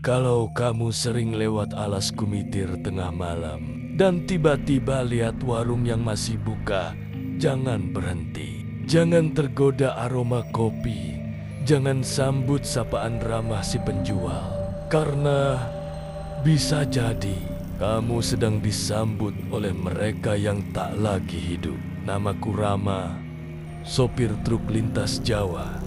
Kalau kamu sering lewat alas kumitir tengah malam dan tiba-tiba lihat warung yang masih buka, jangan berhenti. Jangan tergoda aroma kopi. Jangan sambut sapaan ramah si penjual. Karena bisa jadi kamu sedang disambut oleh mereka yang tak lagi hidup. Namaku Rama, sopir truk lintas Jawa.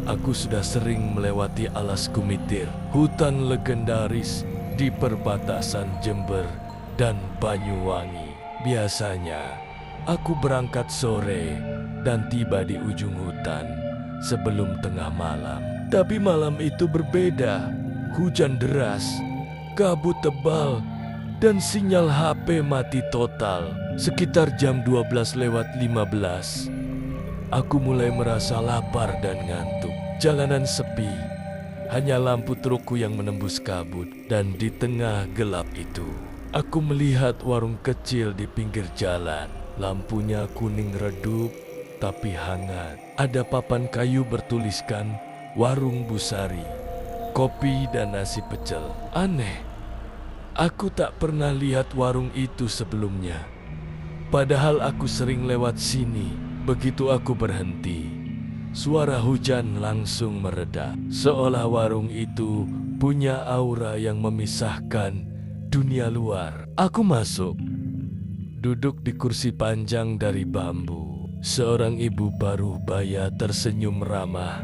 Aku sudah sering melewati alas kumitir, hutan legendaris di perbatasan Jember dan Banyuwangi. Biasanya, aku berangkat sore dan tiba di ujung hutan sebelum tengah malam. Tapi malam itu berbeda. Hujan deras, kabut tebal, dan sinyal HP mati total. Sekitar jam 12:15, aku mulai merasa lapar dan ngantuk. Jalanan sepi, hanya lampu trukku yang menembus kabut. Dan di tengah gelap itu, aku melihat warung kecil di pinggir jalan. Lampunya kuning redup, tapi hangat. Ada papan kayu bertuliskan Warung Busari, kopi dan nasi pecel. Aneh, aku tak pernah lihat warung itu sebelumnya. Padahal aku sering lewat sini. Begitu aku berhenti, suara hujan langsung mereda. Seolah warung itu punya aura yang memisahkan dunia luar. Aku masuk, duduk di kursi panjang dari bambu. Seorang ibu paruh baya tersenyum ramah,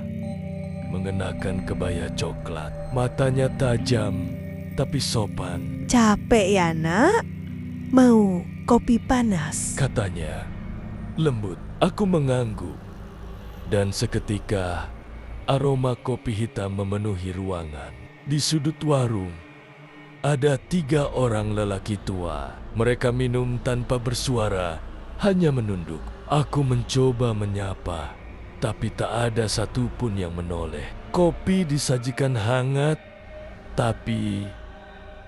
mengenakan kebaya coklat. Matanya tajam, tapi sopan. Capek ya, Nak? Mau kopi panas? Katanya, lembut. Aku mengangguk. Dan seketika, aroma kopi hitam memenuhi ruangan. Di sudut warung, ada 3 orang lelaki tua. Mereka minum tanpa bersuara, hanya menunduk. Aku mencoba menyapa, tapi tak ada satupun yang menoleh. Kopi disajikan hangat, tapi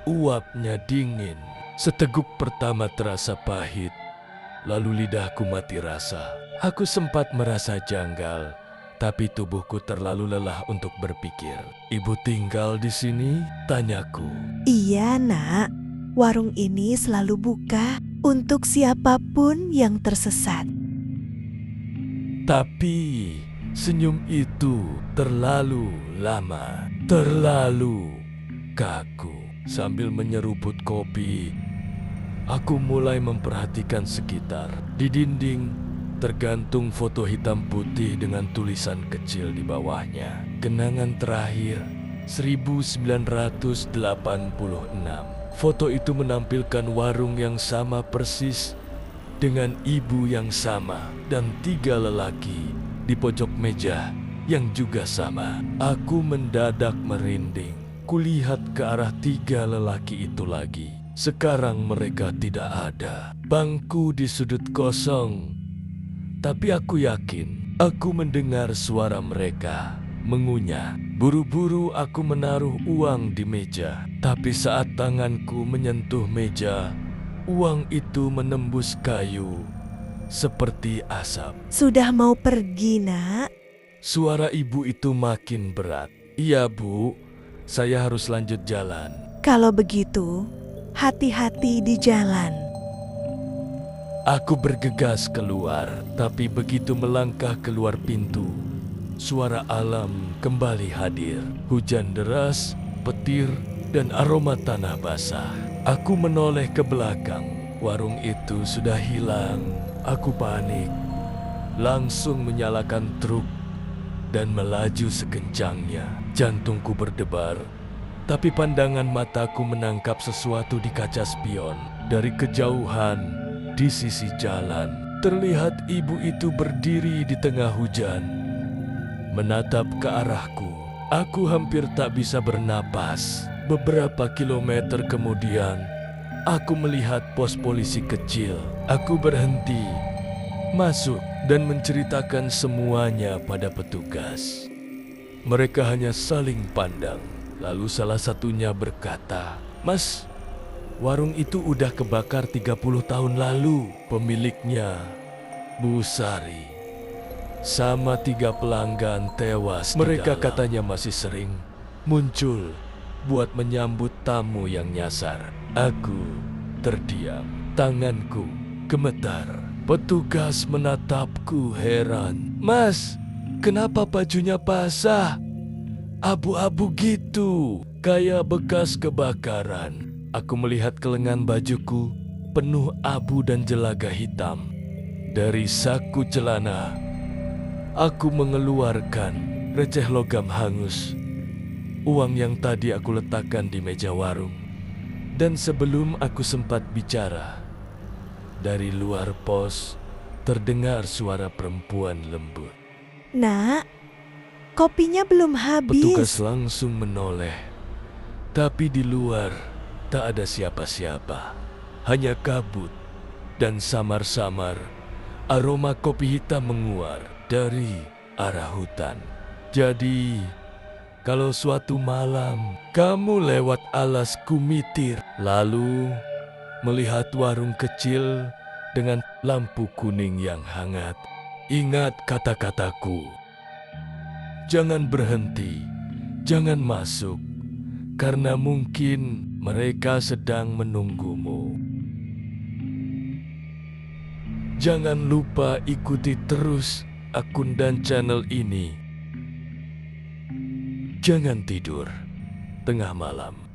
uapnya dingin. Seteguk pertama terasa pahit, lalu lidahku mati rasa. Aku sempat merasa janggal, tapi tubuhku terlalu lelah untuk berpikir. Ibu tinggal di sini? Tanyaku. Iya, Nak. Warung ini selalu buka untuk siapapun yang tersesat. Tapi senyum itu terlalu lama, terlalu kaku. Sambil menyeruput kopi, aku mulai memperhatikan sekitar. Di dinding tergantung foto hitam putih dengan tulisan kecil di bawahnya. Kenangan terakhir 1986. Foto itu menampilkan warung yang sama persis dengan ibu yang sama dan 3 lelaki di pojok meja yang juga sama. Aku mendadak merinding. Kulihat ke arah 3 lelaki itu lagi. Sekarang mereka tidak ada. Bangku di sudut kosong. Tapi aku yakin aku mendengar suara mereka mengunyah. Buru-buru aku menaruh uang di meja. Tapi saat tanganku menyentuh meja, uang itu menembus kayu seperti asap. Sudah mau pergi, Nak? Suara ibu itu makin berat. Iya, Bu. Saya harus lanjut jalan. Kalau begitu, hati-hati di jalan. Aku bergegas keluar, tapi begitu melangkah keluar pintu, suara alam kembali hadir. Hujan deras, petir, dan aroma tanah basah. Aku menoleh ke belakang. Warung itu sudah hilang. Aku panik. Langsung menyalakan truk dan melaju sekencangnya. Jantungku berdebar, tapi pandangan mataku menangkap sesuatu di kaca spion. Dari kejauhan, di sisi jalan, terlihat ibu itu berdiri di tengah hujan, menatap ke arahku. Aku hampir tak bisa bernapas. Beberapa kilometer kemudian, aku melihat pos polisi kecil. Aku berhenti, masuk, dan menceritakan semuanya pada petugas. Mereka hanya saling pandang. Lalu salah satunya berkata, "Mas, warung itu udah kebakar 30 tahun lalu. Pemiliknya, Bu Sari, sama 3 pelanggan tewas. Mereka katanya masih sering muncul buat menyambut tamu yang nyasar. Aku terdiam, tanganku gemetar. Petugas menatapku heran. Mas, kenapa bajunya basah? Abu-abu gitu, kayak bekas kebakaran. Aku melihat ke lengan bajuku penuh abu dan jelaga hitam. Dari saku celana, aku mengeluarkan receh logam hangus, uang yang tadi aku letakkan di meja warung. Dan sebelum aku sempat bicara, dari luar pos terdengar suara perempuan lembut. Nak, kopinya belum Petugas habis. langsung menoleh, tapi di luar tak ada siapa-siapa, hanya kabut dan samar-samar aroma kopi hitam menguar dari arah hutan. Jadi, kalau suatu malam kamu lewat alas Kumitir, lalu melihat warung kecil dengan lampu kuning yang hangat, ingat kata-kataku. Jangan berhenti, jangan masuk, karena mungkin mereka sedang menunggumu. Jangan lupa ikuti terus akun dan channel ini. Jangan tidur tengah malam.